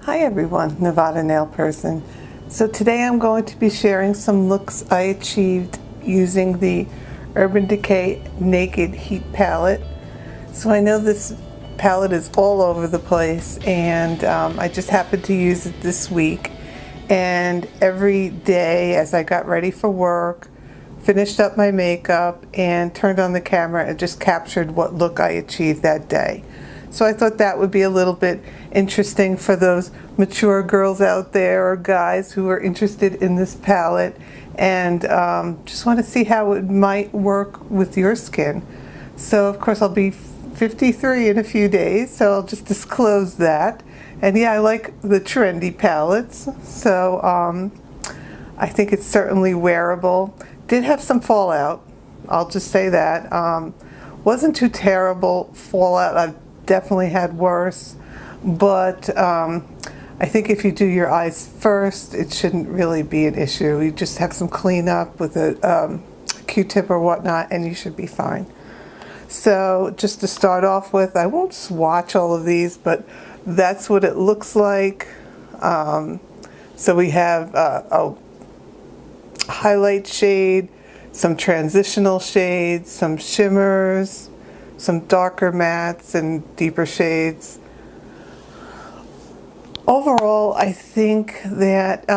Hi everyone, Nevada Nail Person. So today I'm going to be sharing some looks I achieved using the Urban Decay Naked Heat Palette. So I know this palette is all over the place, and I just happened to use it this week. And every day as I got ready for work, finished up my makeup and turned on the camera and just captured what look I achieved that day. So I thought that would be a little bit interesting for those mature girls out there or guys who are interested in this palette and just want to see how it might work with your skin. So of course I'll be 53 in a few days, so I'll just disclose that. And yeah, I like the trendy palettes, so I think it's certainly wearable. Did have some fallout, I'll just say that. Wasn't too terrible fallout. I've definitely had worse, but I think if you do your eyes first, it shouldn't really be an issue. You just have some cleanup with a Q-tip or whatnot, and you should be fine. So just to start off with, I won't swatch all of these, but that's what it looks like. So we have a highlight shade, some transitional shades, some shimmers, some darker mattes and deeper shades. Overall, I think that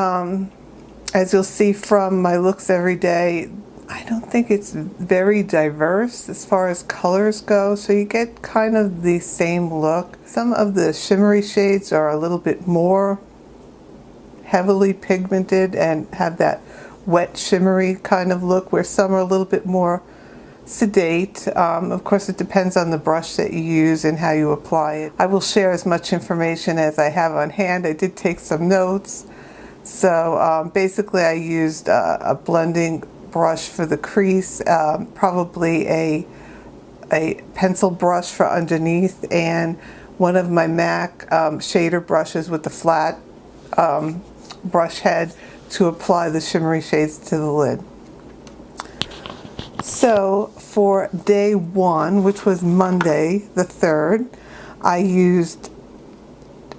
as you'll see from my looks every day, I don't think it's very diverse as far as colors go, so you get kind of the same look. Some of the shimmery shades are a little bit more heavily pigmented and have that wet shimmery kind of look, where some are a little bit more sedate. Of course, it depends on the brush that you use and how you apply it. I will share as much information as I have on hand. I did take some notes. So basically I used a blending brush for the crease, probably a pencil brush for underneath, and one of my MAC shader brushes with the flat brush head to apply the shimmery shades to the lid. So for day one, which was Monday the 3rd, I used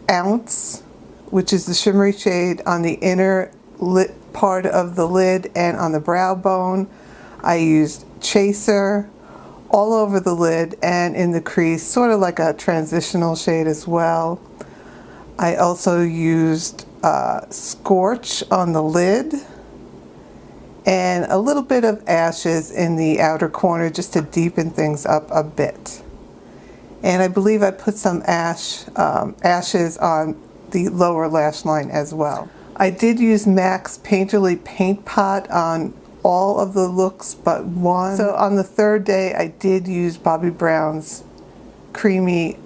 Ounce, which is the shimmery shade on the inner lip part of the lid and on the brow bone. I used Chaser all over the lid and in the crease, sort of like a transitional shade as well. I also used Scorch on the lid and a little bit of Ashes in the outer corner just to deepen things up a bit. And I believe I put some Ashes on the lower lash line as well. I did use MAC's Painterly Paint Pot on all of the looks but one. So on the 3rd day I did use Bobbi Brown's creamy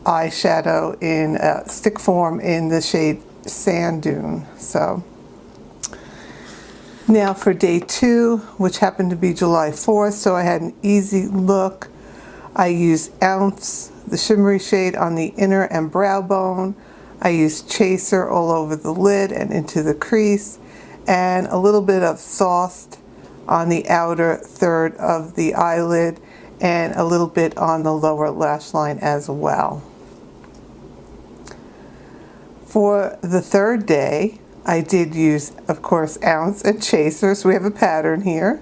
eyeshadow in stick form in the shade Sand Dune. So now for day 2, which happened to be July 4th, so I had an easy look. I used Ounce, the shimmery shade on the inner and brow bone. I used Chaser all over the lid and into the crease, and a little bit of Sauced on the outer third of the eyelid and a little bit on the lower lash line as well. For the 3rd day, I did use, of course, Ounce and Chaser, so we have a pattern here.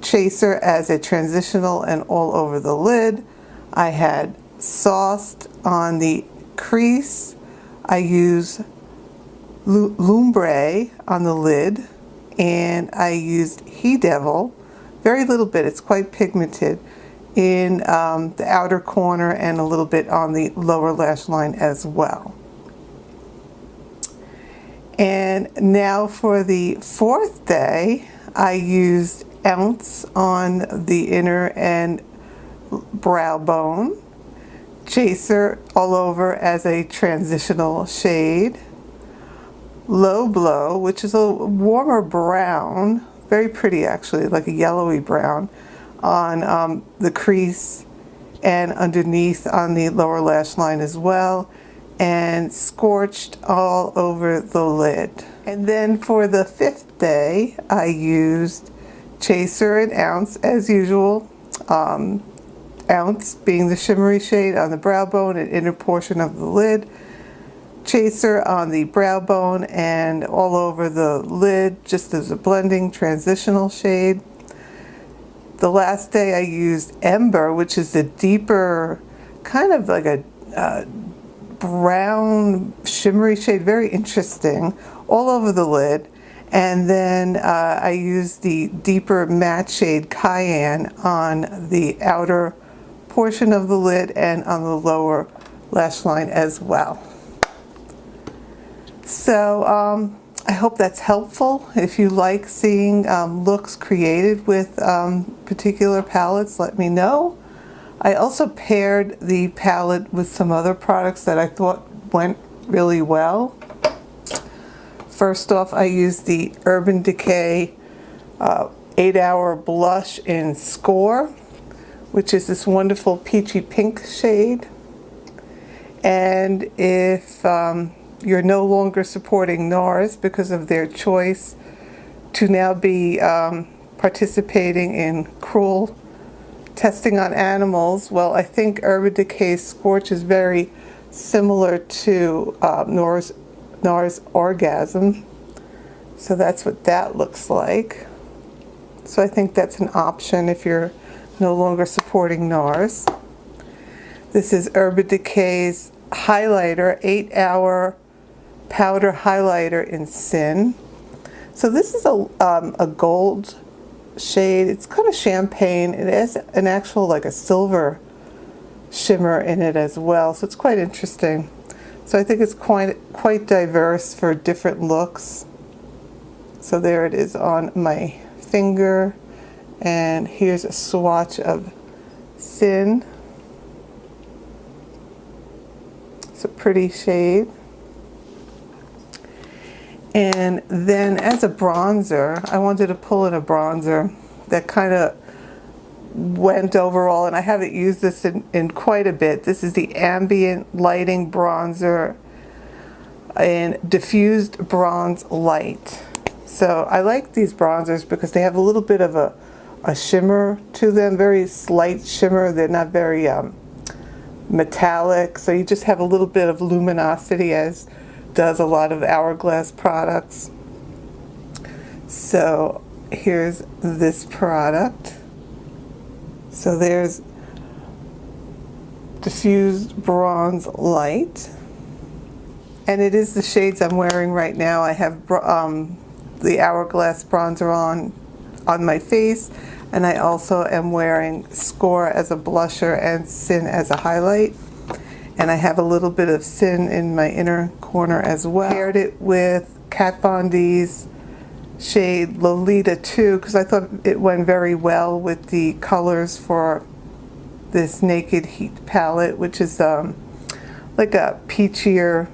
Chaser as a transitional and all over the lid. I had Sauced on the crease. I use Lumbre on the lid, and I used He Devil, very little bit, it's quite pigmented, in the outer corner and a little bit on the lower lash line as well. And now for the 4th day, I used Ounce on the inner and brow bone, Chaser all over as a transitional shade, Low Blow, which is a warmer brown, very pretty actually, like a yellowy brown, on the crease and underneath on the lower lash line as well, and Scorched all over the lid. And then for the 5th day, I used Chaser and Ounce as usual. Ounce being the shimmery shade on the brow bone and inner portion of the lid. chaser on the brow bone and all over the lid, just as a blending transitional shade. The last day I used Ember, which is a deeper, kind of like a brown shimmery shade, very interesting, all over the lid. And then I used the deeper matte shade Cayenne on the outer portion of the lid and on the lower lash line as well. So I hope that's helpful. If you like seeing looks created with particular palettes, let me know. I also paired the palette with some other products that I thought went really well. First off, I used the Urban Decay 8-Hour Blush in Score, which is this wonderful peachy pink shade. And if you're no longer supporting NARS because of their choice to now be participating in cruel testing on animals, well, I think Urban Decay's Scorch is very similar to NARS Orgasm. So that's what that looks like. So I think that's an option if you're no longer supporting NARS. This is Urban Decay's highlighter, 8-Hour Powder Highlighter in Sin. So this is a gold shade. It's kind of champagne. It has an actual, like a silver shimmer in it as well. So it's quite interesting. So I think it's quite diverse for different looks. So there it is on my finger. And here's a swatch of Sin. It's a pretty shade. And then as a bronzer, I wanted to pull in a bronzer that kind of went overall, and I haven't used this in quite a bit. This is the Ambient Lighting Bronzer in Diffused Bronze Light. So I like these bronzers because they have a little bit of a shimmer to them, very slight shimmer. They're not very metallic, so you just have a little bit of luminosity, as does a lot of Hourglass products. So here's this product. So there's Diffused Bronze Light, and it is the shades I'm wearing right now. I have the Hourglass bronzer on my face, and I also am wearing Score as a blusher and Sin as a highlight. And I have a little bit of Sin in my inner corner as well. Paired it with Kat Von D's shade Lolita 2 because I thought it went very well with the colors for this Naked Heat palette, which is like a peachier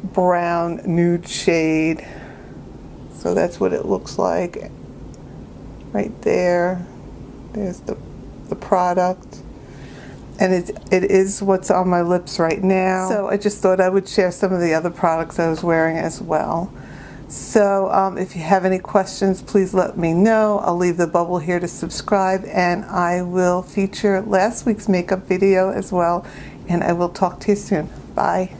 brown nude shade. So that's what it looks like right there. There's the product. And it is what's on my lips right now. So I just thought I would share some of the other products I was wearing as well. So if you have any questions, please let me know. I'll leave the bubble here to subscribe, and I will feature last week's makeup video as well. And I will talk to you soon. Bye.